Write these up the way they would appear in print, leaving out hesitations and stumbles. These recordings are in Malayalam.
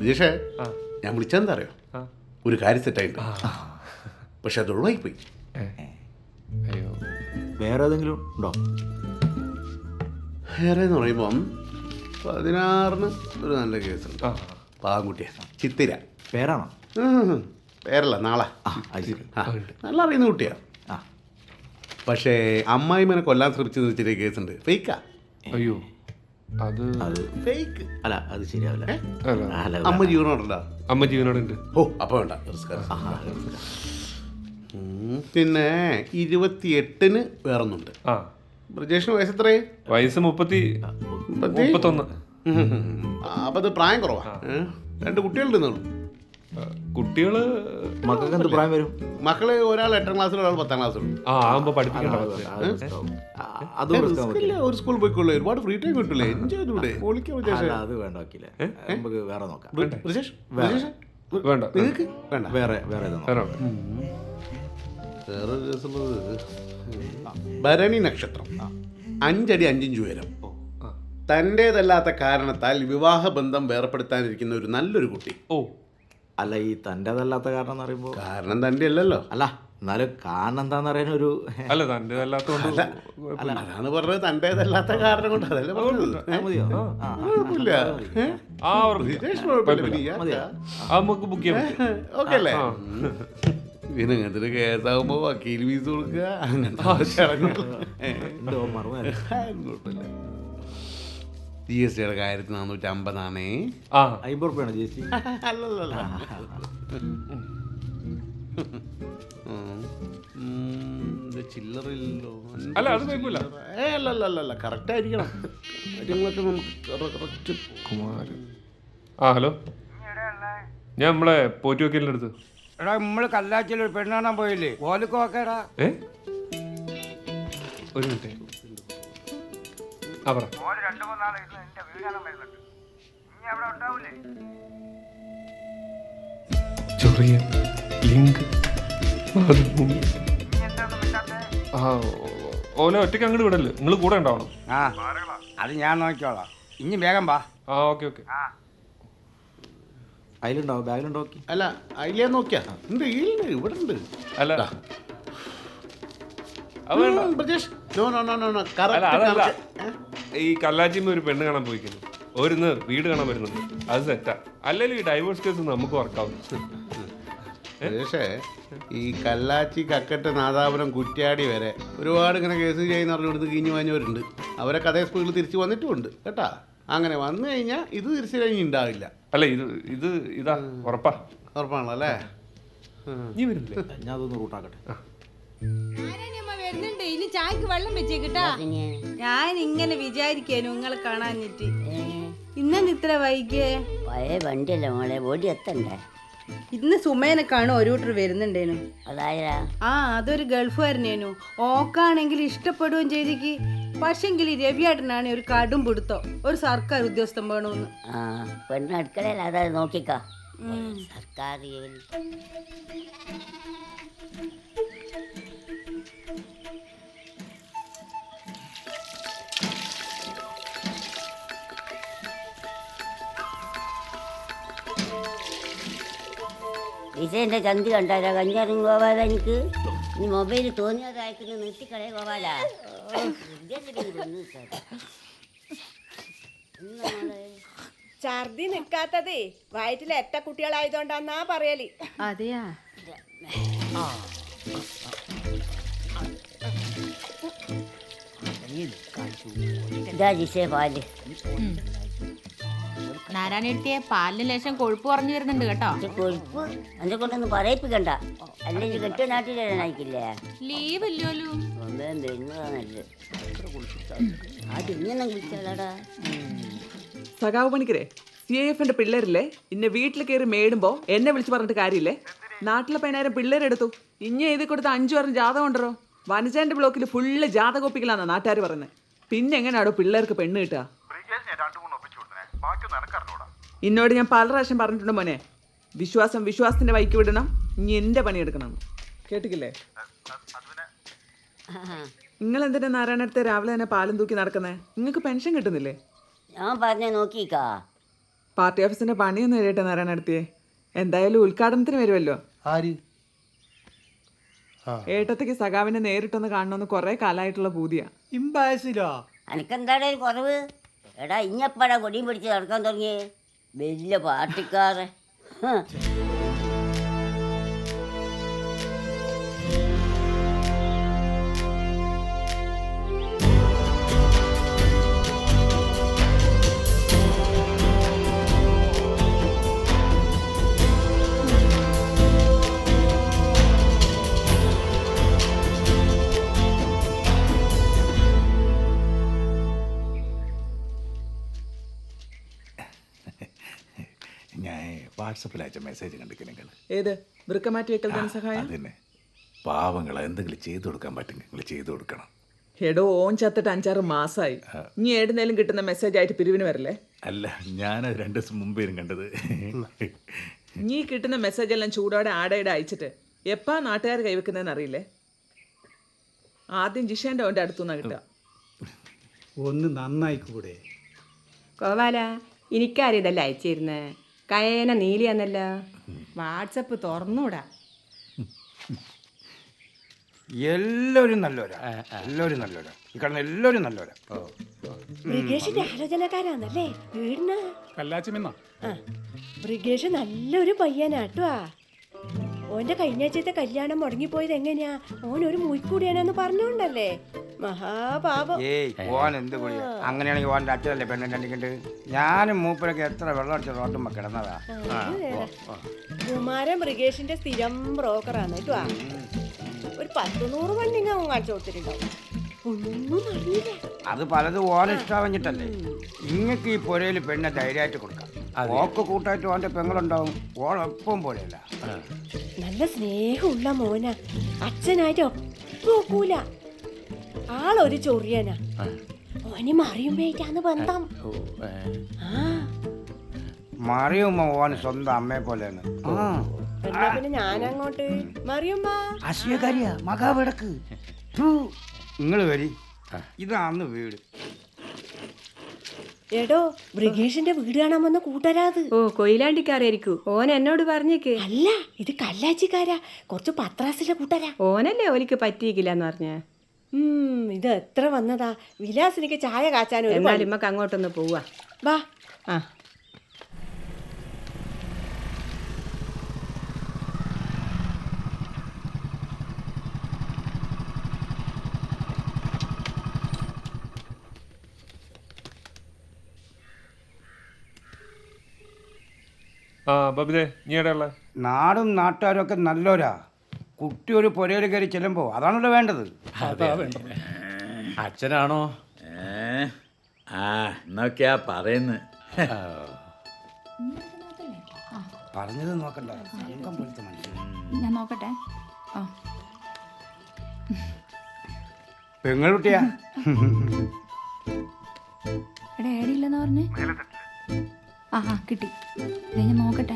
രജീഷേ, ഞാൻ വിളിച്ചെന്താ അറിയോ? ഒരു കാര്യം സെറ്റായിട്ട്, പക്ഷെ അത് ഒഴിവായിപ്പോയി. അയ്യോ, വേറെ ഏതെങ്കിലും ഉണ്ടോ? വേറെ എന്ന് പറയുമ്പം 16 ഒരു നല്ല കേസുണ്ട്. പാവൻകുട്ടിയാ, ചിത്തിര. പേരാണോ? പേരല്ല, നാളെ. നല്ല അറിയുന്ന കുട്ടിയാ. പക്ഷേ അമ്മായിമനെ കൊല്ലാൻ ശ്രമിച്ചെന്ന് വെച്ചിട്ട് കേസുണ്ട്. ഫേക്കാ. അയ്യോ, അത് ഫേക്ക് അല്ല, അത് ശരിയാവില്ല. അല്ല, അമ്മ ജീവനോടുണ്ടാ? അമ്മ ജീവനോടുണ്ട്. ഓ, അപ്പോൾ വേണ്ട. പിന്നെ 28-ന് വേറൊന്നുണ്ട്. ബ്രജേഷിന് വയസ്സ് എത്രയും? വയസ്സ് 31. അപ്പം അത് പ്രായം കുറവാ. 2 കുട്ടികളുണ്ടെന്നുള്ളൂ. കുട്ടികള് മക്കൾക്ക് എന്ത് പ്രായം വരും? മക്കള് ഒരാൾ 8ാം ക്ലാസ്സിലും ഒരാൾ 10ാം ക്ലാസ്സിലും. ആകുമ്പോ പഠിപ്പിക്കണ്ട. ഒരു സ്കൂളിൽ പോയിക്കൊള്ളു. ഒരുപാട് ഫ്രീ ടൈം കിട്ടില്ലേ? എൻജോയ് ചെയ്തൂടെ? അത് വേണ്ട വക്കീലെ, നമുക്ക് വേറെ നോക്കാം. വേണ്ട, നിങ്ങൾക്ക് വേണ്ട. വേറെ വേറൊരു കേസുള്ളത് ഭരണി നക്ഷത്രം, 5 അടി 5 ഇഞ്ച് ഉയരം, തൻ്റേതല്ലാത്ത കാരണത്താൽ വിവാഹബന്ധം വേർപ്പെടുത്താനിരിക്കുന്ന ഒരു നല്ലൊരു കുട്ടി. ഓ, അല്ല, ഈ തൻ്റെതല്ലാത്ത കാരണം എന്ന് പറയുമ്പോൾ കാരണം തൻ്റെ അല്ലല്ലോ. അല്ല, എന്നാലും കാരണം എന്താന്ന് പറയാനൊരു അല്ല, തൻ്റെതല്ലാത്തോണ്ട്. അതാണ് പറഞ്ഞത്, തൻ്റേതല്ലാത്ത കാരണം കൊണ്ട്. അതല്ലേ പറഞ്ഞത്. മതിയോ? കുഴപ്പമില്ല. നമുക്ക് ബുക്ക് ചെയ്യാൻ ഓക്കെ അല്ലേ? പിന്നെ ഇങ്ങനത്തെ കേസാകുമ്പോ വക്കീൽ ഫീസ് കൊടുക്കുക, അങ്ങനത്തെ കുഴപ്പമില്ല. GST 1450 ₹50 GST. അല്ലല്ല, ചില്ലറില്ലല്ലോ. അല്ല, അത് കുഴപ്പമില്ല. അല്ലല്ല, കറക്റ്റ് ആയിരിക്കണം. കാര്യങ്ങളൊക്കെ നമുക്ക് കറക്റ്റ്. കുമാരൻ. ഹലോ, ഞാൻ നമ്മളെ പോറ്റി വക്കീലിൻ്റെ അടുത്ത്. എടാ, നമ്മള് കല്ലാച്ചിൽ ഒരു പെണ്ണ് കാണാൻ പോയില്ലേ? ഓലക്ക് നോക്കേടാ. ഒരു മിനിറ്റ്. പറ. 2-3 നാളെ എന്റെ വീട് കാണാൻ വരുന്നുണ്ട്. ഇനി അവിടെ ഉണ്ടാവൂലേ? ചെറിയ ലിങ്ക്. ഓല ഒറ്റയ്ക്ക് അങ്ങോട്ട് വിടല്ലേ, നിങ്ങൾ കൂടെ ഉണ്ടാവണം. അത് ഞാൻ നോക്കിക്കോളാം. ഇനി വേഗം വാ. ഓക്കെ. അതിലുണ്ടാവും, ബാഗിലുണ്ടോ? അല്ല, അതിലേ നോക്കിയാ ഉണ്ട്, ഇവിടെ ഉണ്ട്. അല്ല, ബ്രജേഷ്, അതല്ല, ഈ കല്ലാച്ചിന്ന് ഒരു പെണ്ണ് കാണാൻ പോയിക്കുന്നു. ഒരുന്ന് വീട് കാണാൻ വരുന്നുണ്ട്. അത് സെറ്റാ. അല്ലെങ്കിൽ ഈ ഡൈവേഴ്സ് കേസ് നമുക്ക് വർക്കാവും. ബ്രജേഷേ, ഈ കല്ലാച്ചി, കക്കട്ട്, നാദാപുരം, കുറ്റ്യാടി വരെ ഒരുപാട് ഇങ്ങനെ കേസ് ചെയ്യുന്ന പറഞ്ഞിടത്ത് കിഞ്ഞു വാങ്ങിയവരുണ്ട്. അവരൊക്കെ അതേ സ്പീഡിൽ തിരിച്ചു വന്നിട്ടുമുണ്ട് കേട്ടാ. അങ്ങനെ വന്നു കഴിഞ്ഞാൽ ഇത് തിരിച്ചു കഴിഞ്ഞ് ഉണ്ടാവില്ല. അല്ല, ഇതാ ഉറപ്പാണല്ലോ അല്ലേ? നീ വരുന്നില്ലേ? ഞാൻ അതൊന്ന് റൂട്ടാക്കട്ടെ. വരുന്നുണ്ട്. ഇനി ചായക്ക് വെള്ളം വെച്ചേക്കിട്ടാ. ഞാൻ ഇങ്ങനെ വിചാരിക്കാനു നിങ്ങളെ കാണാനിട്ട്. ഇന്നെന്ത് ഇത്ര വൈകിയേ? പഴയ വണ്ടിയല്ലേ മോളെ, ഓടി എത്തണ്ടേ? ഇന്ന് സുമേനെ കാണും ഒരു കൂട്ടർ വരുന്നുണ്ടേനു. അതായതാ? അതൊരു ഗൾഫുകാരനേനു. ഓക്കാണെങ്കിൽ ഇഷ്ടപ്പെടുകയും ചെയ്തിക്ക്. പക്ഷെങ്കിൽ രവിയേട്ടനാണ് ഒരു കടും പിടുത്തോ, ഒരു സർക്കാർ ഉദ്യോഗസ്ഥൻ വേണമെന്ന്. പെണ്ണ് അടുക്കളയിൽ അതാ നോക്കിക്കാ. സർക്കാർ ഡിസൈൻ്റെ ചന്തി കണ്ടാലോ? കഞ്ഞാറും ഗോപാല, എനിക്ക് ഈ മൊബൈൽ തോന്നിയത് അയക്കുന്ന നിർത്തിക്കളെ ഗോപാല. ഛർദി നിൽക്കാത്തതേ വയറ്റിൽ എത്ര കുട്ടികളായതുകൊണ്ടാന്നാ പറയല്. അതെയാ? ഇതാ ജിസേ പാല്. നാരായണെടുത്തിയെ പാലിന് ലേശം കൊഴുപ്പ് കുറഞ്ഞു വരുന്നുണ്ട് കേട്ടോ. കൊഴുപ്പ് എന്നെ കൊണ്ടൊന്നും പറയിപ്പിക്കണ്ട, അല്ലെങ്കിൽ കെട്ടിയ നാട്ടിൽ അയക്കില്ലേ? ലീവ് ഇല്ലല്ലോ. അതിങ്ങനെ വിളിച്ചാടാ. സഖാവ് പണിക്കരെ, CIFന്റെ പിള്ളേരില്ലേ ഇന്നെ വീട്ടിൽ കയറി മേടുമ്പോ എന്നെ വിളിച്ച് പറഞ്ഞിട്ട് കാര്യമില്ലേ? നാട്ടിലെ 10,000 പിള്ളേരെടുത്തു. ഇനി എഴുതി കൊടുത്ത 5 പേരും ജാതകം ഉണ്ടോ? വനജാന്റെ ബ്ലോക്കിൽ ഫുള്ള് ജാതകോപ്പിക്കലാന്നാ നാട്ടുകാർ പറയുന്നത്. പിന്നെ എങ്ങനെയാണോ പിള്ളേർക്ക് പെണ്ണ് കിട്ടുക? ഇന്നോട് ഞാൻ പല പ്രാവശ്യം പറഞ്ഞിട്ടുണ്ട് മോനെ, വിശ്വാസത്തിന്റെ വഴിക്ക് വിടണം, ഇനി എന്റെ പണിയെടുക്കണം. കേട്ടിക്കില്ലേ? നിങ്ങൾ എന്തിനാ നാരായണടുത്ത് രാവിലെ തന്നെ പാലും തൂക്കി നടക്കുന്നേ? നിങ്ങൾക്ക് പെൻഷൻ കിട്ടുന്നില്ലേ? ഞാൻ പറഞ്ഞ നോക്കിക്കാ. പാർട്ടി ഓഫീസിന്റെ പണിയൊന്നും എഴുതിയിട്ട് നാരായണടുത്തിയെ. എന്തായാലും ഉദ്ഘാടനത്തിന് വരുമല്ലോ. ആര്? ഏട്ടത്തേക്ക് സഖാവിനെ നേരിട്ടൊന്ന് കാണണമെന്ന് കുറെ കാലമായിട്ടുള്ള പൂതിയാ. ഇമ്പാസിലോ? അനക്കെന്താണ് ഒരു കുറവ്? എടാ ഇഞ്ഞപ്പടാ കൊടിയും പിടിച്ച് നടക്കാൻ തുടങ്ങിയേ വലിയ പാർട്ടിക്കാരെ. ഞാൻ വാട്സപ്പിൽ അയച്ച മെസ്സേജ് കണ്ടിട്ട് നിങ്ങൾ ഏത് വൃക്കമാറ്റി വെക്കൽ ധനസഹായം? അതന്നെ, പാവങ്ങളെ എന്തെങ്കിലും ചെയ്തു കൊടുക്കാൻ പറ്റും, നിങ്ങൾ ചെയ്തു കൊടുക്കണം. എടോ ഓൻ ചത്തിട്ട് 5-6 മാസമായി. ഇനി ഏടുന്നേലും കിട്ടുന്ന മെസ്സേജ് ആയിട്ട് പിരിവിന് വരല്ലേ? അല്ല, ഞാനത് 2 ദിവസം മുമ്പേനും കണ്ടത്. നീ കിട്ടുന്ന മെസ്സേജ് എല്ലാം ചൂടോടെ ആടയുടെ അയച്ചിട്ട് എപ്പാ നാട്ടുകാർ കൈവെക്കുന്നതെന്ന് അറിയില്ലേ? ആദ്യം ജിഷേൻ്റെ ഓൻ്റെ അടുത്തുനിന്നാണ് കിട്ടുക. ഒന്ന് നന്നായിക്കൂടെ? കോവാല എനിക്കാരും ഇതല്ല അയച്ചിരുന്നേ. കയേന നീലിയാന്നല്ല. വാട്സപ്പ് തുറന്നൂടാ. എല്ലാവരും നല്ലവരാ, എല്ലാവരും നല്ലവരാ. ഈ കാണുന്ന എല്ലാവരും നല്ലവരാ. ബ്രിഗേഷിന്റെ ആലോചനക്കാരാന്നല്ലേ വീടിന്? കല്ലാച്ചിമിന്ന ബ്രിഗേഷ് നല്ലൊരു പയ്യനാട്ടോ. ഓന്റെ കഴിഞ്ഞാഴ്ചത്തെ കല്യാണം മുടങ്ങിപ്പോയത് എങ്ങനെയാ? ഓൻ ഒരു മുയിക്കൂടിയാനെന്ന് പറഞ്ഞോണ്ടല്ലേ? മഹാപാപം. ഏയ് ഓൻ എന്ത് കുടിയാ? അങ്ങനെയാണെങ്കിൽ ഓൻ്റെ അച്ഛനല്ലേ പെണ്ണിൻ്റെ അടിക്കണ്ട്. ഞാനും മൂപ്പരൊക്കെ എത്ര വെള്ളം അടിച്ച റോട്ടുമ്പോ കിടന്നതാ. കുമാരൻ ബ്രിഗേഷിന്റെ സ്ഥിരം ബ്രോക്കറാണ് കേട്ടോ. ഒരു 10-100 വണ്ടിങ്ങ അവൻ കാണിച്ചു കൊടുത്തിട്ടുണ്ടാവും. ഒന്നും അറിയില്ല. അത് പലതും ഓൻ ഇഷ്ടാവഞ്ഞിട്ടല്ലേ. ഇങ്ങക്ക് ഈ പുരയിൽ പെണ്ണെ ധൈര്യമായിട്ട് കൊടുക്കാം. ഓക്ക് കൂട്ടായിട്ട് ഓൻ്റെ പെങ്ങളുണ്ടാവും. ഓളൊപ്പം പോലെയല്ല. നല്ല സ്നേഹമുള്ള മോന. അച്ഛനായിട്ട് ഒപ്പോക്കൂല. ആളൊരു ചൊറിയനാ. ഓന് മറിയുമ്പോഴേക്കാണ് ബന്ധം. മറിയുമ്പോ ഓൻ സ്വന്തം അമ്മയെ പോലെയാണ്. എന്നാ പിന്നെ ഞാനങ്ങോട്ട് മറിയുമ്മ. അശ്വകാരിയാ മകാവിടക്ക്. നിങ്ങൾ വരി, ഇതാന്ന് വീട്. എടോ ബ്രിഗേഷിന്റെ വീട് കാണാൻ വന്ന കൂട്ടരാത്. ഓ കൊയിലാണ്ടിക്കാരായിരിക്കും. ഓൻ എന്നോട് പറഞ്ഞേക്ക്. അല്ല, ഇത് കല്ലാച്ചിക്കാരാ. കുറച്ച് പത്രാസിലെ കൂട്ടരാ. ഓനല്ലേ ഓലിക്ക് പറ്റിയിക്കില്ലെന്ന് പറഞ്ഞ. ഇത് എത്ര വന്നതാ. വിലാസിനിക്ക് ചായ കാച്ചാനും ഒരു എന്നാലും ഇമ്മക്ക് അങ്ങോട്ടൊന്ന് പോവാ. വാ. ആ ബബിതേ, നീ എവിടെയുള്ള? നാടും നാട്ടുകാരും ഒക്കെ നല്ലവരാ. കുട്ടി ഒരു പുരയിൽ കയറി ചെല്ലുമ്പോൾ അതാണല്ലോ വേണ്ടത്. അച്ഛനാണോ? എന്നൊക്കെയാ പറയുന്നത്. പറഞ്ഞത് നോക്കണ്ട, സംഘം പോലത്തെ മനുഷ്യൻ. ഞാൻ നോക്കട്ടെ. പെങ്ങളുട്ടിയാ. എടാ ഏടിയില്ലെന്ന് പറഞ്ഞേ. കിട്ടി. ഞാൻ നോക്കട്ടെ.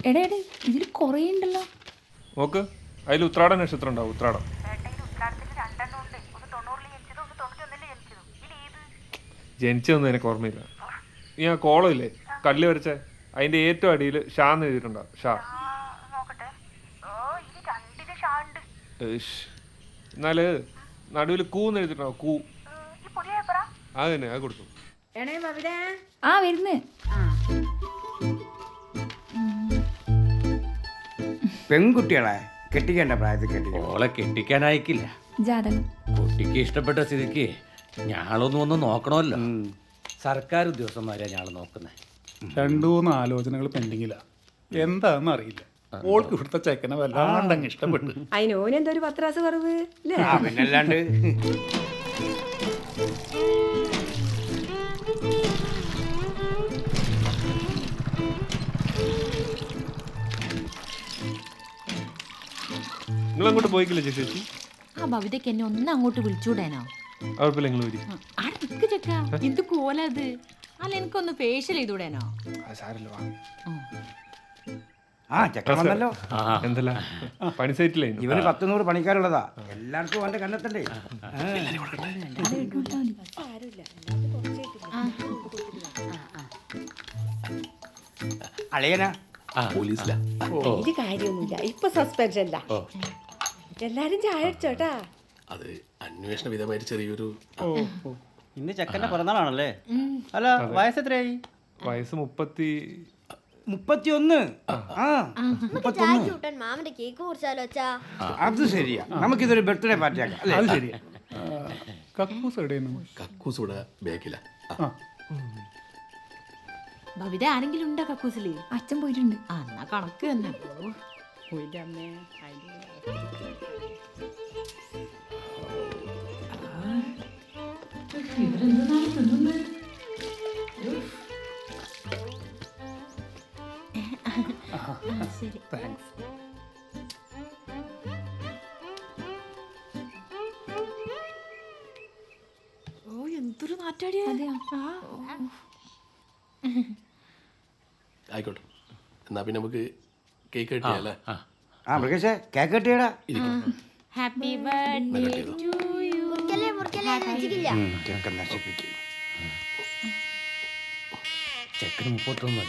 എടാ ഇതിൽ കുറേ ഉണ്ടല്ലോ. നോക്ക്, അതിൽ ഉത്രാട നക്ഷത്രം ഉണ്ടാവും. ഉത്രാടം ജനിച്ചതൊന്നും എനിക്ക് ഓർമ്മയില്ല. നീ ആ കോളം ഇല്ലേ കല്ല് വരച്ച, അതിന്റെ ഏറ്റവും അടിയിൽ ഷാ എന്ന് എഴുതിയിട്ടുണ്ടാവും. ഷാ. എന്നാല് നടുവിൽ കൂന്ന് എഴുതിയിട്ടുണ്ടാവും. കൂ. അത് തന്നെ, അത് കൊടുത്തു. വരുന്നേ. പെൺകുട്ടികളെ കെട്ടിക്കേണ്ട പ്രായത്തിൽ കെട്ടിക്കണം. ഓളെ കെട്ടിക്കാനായിക്കില്ല. ജാതകം കുട്ടിക്ക് ഇഷ്ടപ്പെട്ട സ്ഥിതിക്ക് ഞാളൊന്നും ഒന്ന് നോക്കണമല്ലോ. സർക്കാർ ഉദ്യോഗസ്ഥന്മാരെയാണ് ഞാൾ നോക്കുന്നത്. 2-3 ആലോചനകൾ പെൻഡിങ്ങില്ല. എന്താണെന്ന് അറിയില്ല. ഓൾക്ക് ഇവിടുത്തെ ചെക്കനെ വല്ലാണ്ടങ്ങ് ഇഷ്ടപ്പെട്ടു. അതിന് ഓനെന്തോ ഒരു പത്രാസ് കുറവ് അല്ലേ? പിന്നല്ലാണ്ട്. നിങ്ങൾ അങ്ങോട്ട് പോയിക്കില്ല ചേച്ചി? ഭവിതയ്ക്ക് എന്നെ ഒന്ന് അങ്ങോട്ട് വിളിച്ചുകൂടാനോ? കുഴപ്പമില്ല, നിങ്ങൾ വരി. നിക്ക് ചെക്ക, എന്ത് കോലത്. അല്ല എനിക്കൊന്ന് ഫേഷ്യൽ ചെയ്തൂടാനോ? സാരല്ല, വാ. ആ ചെക്കൻ വന്നല്ലോ. എന്തല്ല പണി സൈറ്റില്ലേ ഇവന് 100 പണിക്കാരുള്ളതാ. എല്ലാവർക്കും അവന്റെ കണ്ണെത്തണ്ടേ. അളിയനാ പോലീസിലാ. ഒരു കാര്യമൊന്നുമില്ല, ഇപ്പൊ സസ്പെൻഷനില്ല. എല്ലാരും ചായ അടിച്ചോട്ടാ. അത് അന്വേഷണ വിധമായിട്ട് ചെറിയൊരു ഇന്ന് ചെക്കൻ്റെ പിറന്നാളാണല്ലേ? അല്ല വയസ്സ് എത്രയായി? വയസ്സ് 31. മാമന്റെ കേക്ക് കുറിച്ചാലോ അച്ഛാ? അത് ശരിയാ, നമുക്കിതൊരു ബർത്ത്ഡേ പാർട്ടി ആക്കാം അല്ലേ? അത് ശരിയാ. കക്കൂസ് എവിടെയാണ്? കക്കൂസ് ഇവിടെ ബാക്കില. ഭവിത ആരെങ്കിലും ഉണ്ടോ കക്കൂസില്? അച്ഛൻ പോയിട്ടുണ്ട്. ആ എന്നാ കണക്ക് തന്നെ. ശരി. താങ്ക്സ്. ഓ എന്തൊരു നാറ്റാടിയാ. ആയിക്കോട്ടെ, എന്നാ പിന്നെ നമുക്ക് കേക്ക് കിട്ടിയല്ലേ? ആ മൃഗേഷേ, കേക്ക് കെട്ടിയടാ. Happy birthday to you. ചെക്കൻ നശിപ്പിക്കും. ചെക്കന് 31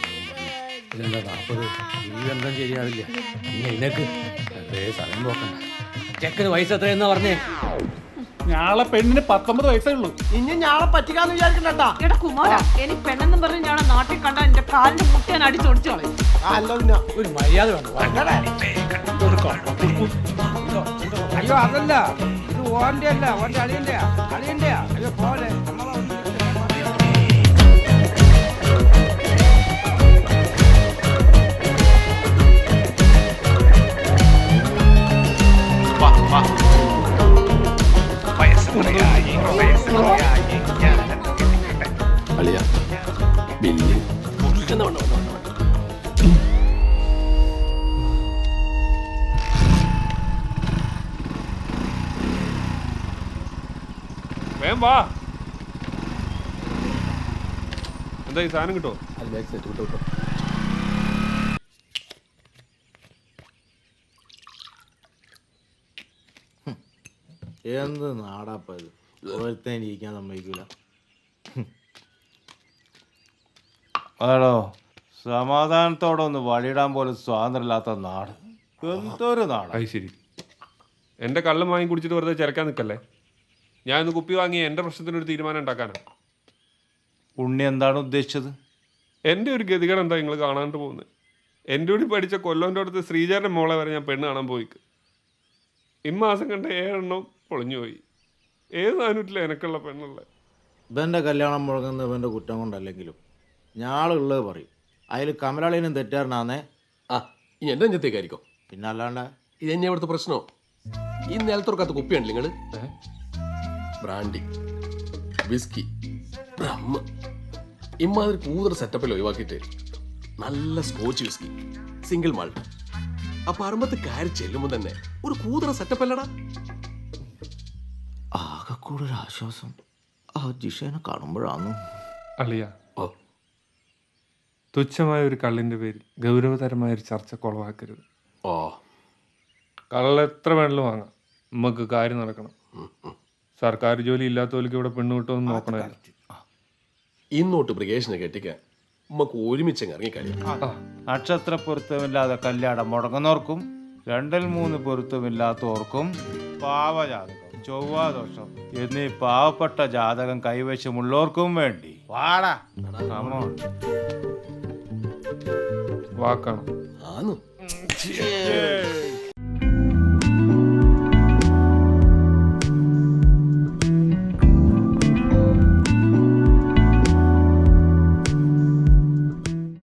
ഇതെന്താ 40? ഈ ബന്ധം ശരിയാവില്ല. പിന്നെ ഇതിനൊക്കെ അതേ സമയം പോക്കണ്ട. ചെക്കന് വയസ്സ് എത്രയെന്നാ പറഞ്ഞേ? ഞാളെ പെണ്ണിന് 19 വയസ്സേ ഉള്ളൂ. ഇനി ഞാളെ പറ്റിക്കാന്ന് വിചാരിക്കണ്ടാ. എടാ കുമാര, എനിക്ക് പെണ്ണെന്നും പറഞ്ഞ് ഞാൻ നാട്ടിൽ കണ്ട എന്റെ കാലിന്റെ മുട്ട ഞാൻ അടിച്ചൊടിച്ചു കളയും. ഒരു മര്യാദ വേണം. അയ്യോ അതല്ല, ഇത് ഓന്റെ അല്ല, ഓന്റെ അളിയന്റെയാ. അയ്യോ പോലെ നമ്മളെ ഒന്നും അളിയ ബില്ല് വേം വാ. എന്താ ഈ സാധനം കിട്ടോ? അത് ബാക്ക് സൈഡ് വിട്ടോ വിട്ടോ. എന്ത് നാടാപ്പ ഇത്, ഒരുത്തേൻ ഇരിക്കാൻ സമ്മതിക്കൂല. അതോ സമാധാനത്തോടെ ഒന്ന് വഴിയിടാൻ പോലും സ്വാതന്ത്ര്യമില്ലാത്ത നാട്. എന്തൊരു നാട്. അത് ശരി, എൻ്റെ കള്ളം വാങ്ങി കുടിച്ചിട്ട് വെറുതെ ചിരക്കാൻ നിൽക്കല്ലേ. ഞാൻ ഇന്ന് കുപ്പി വാങ്ങി എൻ്റെ പ്രശ്നത്തിനൊരു തീരുമാനം ഉണ്ടാക്കാനാണ്. ഉണ്ണി എന്താണ് ഉദ്ദേശിച്ചത്? എൻ്റെ ഒരു ഗതികേട് എന്താ നിങ്ങൾ കാണാണ്ട് പോകുന്നത്? എൻ്റെ കൂടി പഠിച്ച കൊല്ലോൻ്റെ അടുത്ത് ശ്രീചാരൻ്റെ മോളെ വരെ ഞാൻ പെണ്ണ് കാണാൻ പോയിക്ക്. ഇമ്മാസം കണ്ട 7 എണ്ണം പൊളിഞ്ഞുപോയി. ഏത് നാനൂറ്റില്ല എനക്കുള്ള പെണ്ണുള്ള. ഇവൻ്റെ കല്യാണം മുഴങ്ങുന്ന ഇവൻ്റെ കുറ്റം കൊണ്ടല്ലെങ്കിലും ഞാളുള്ളത് പറയും. അതിൽ കമലാളിനും തെറ്റാറിനാന്നേ. ആ ഇനി എൻ്റെ നെഞ്ചത്തേക്കായിരിക്കും. പിന്നെ അല്ലാണ്ട് ഇത് തന്നെ ഇവിടുത്തെ പ്രശ്നമോ? ഈ നിലത്തുറക്കാത്ത കുപ്പിയുണ്ടല്ലോ നിങ്ങൾ, ബ്രാൻഡി, വിസ്കി, റമ്മ്, ഇമ്മാതിരി കൂടുതൽ സെറ്റപ്പിൽ ഒഴിവാക്കിയിട്ട് നല്ല സ്കോച്ച് വിസ്കി, സിംഗിൾ മാൾട്ട്. അപ്പൊ അറുമ്പത്ത് കയറി ചെല്ലുമ്പോൾ തന്നെ ഒരു കൂതറ സെറ്റപ്പ് അല്ലടാ. ആകെ കൂടുതൽ ആശ്വാസം ആ ജിഷേനെ കാണുമ്പോഴാണ്. അളിയ, ഓ തുച്ഛമായ ഒരു കള്ളിൻ്റെ പേരിൽ ഗൗരവതരമായ ഒരു ചർച്ച കുളവാക്കരുത്. ഓ കള്ള എത്ര വേണമെങ്കിലും വാങ്ങാം, നമുക്ക് കാര്യം നടക്കണം. സർക്കാർ ജോലി ഇല്ലാത്തവർക്ക് ഇവിടെ പെണ്ണ് കിട്ടുമെന്ന് നോക്കണമല്ലോ. ഇന്നോട്ട് ബ്രിഗേഷനെ കെട്ടിക്കാൻ നമുക്ക് ഒരുമിച്ച് ഇറങ്ങിക്കളിയാം. നക്ഷത്ര പൊരുത്തമില്ലാതെ കല്യാണം മുടങ്ങുന്നവർക്കും 2-3 പൊരുത്തമില്ലാത്തവർക്കും പാവജാതകം, ചൊവ്വാദോഷം എന്നീ പാവപ്പെട്ട ജാതകം കൈവശമുള്ളവർക്കും വേണ്ടി വാടാ. വാക്കാണ്. ആന്നു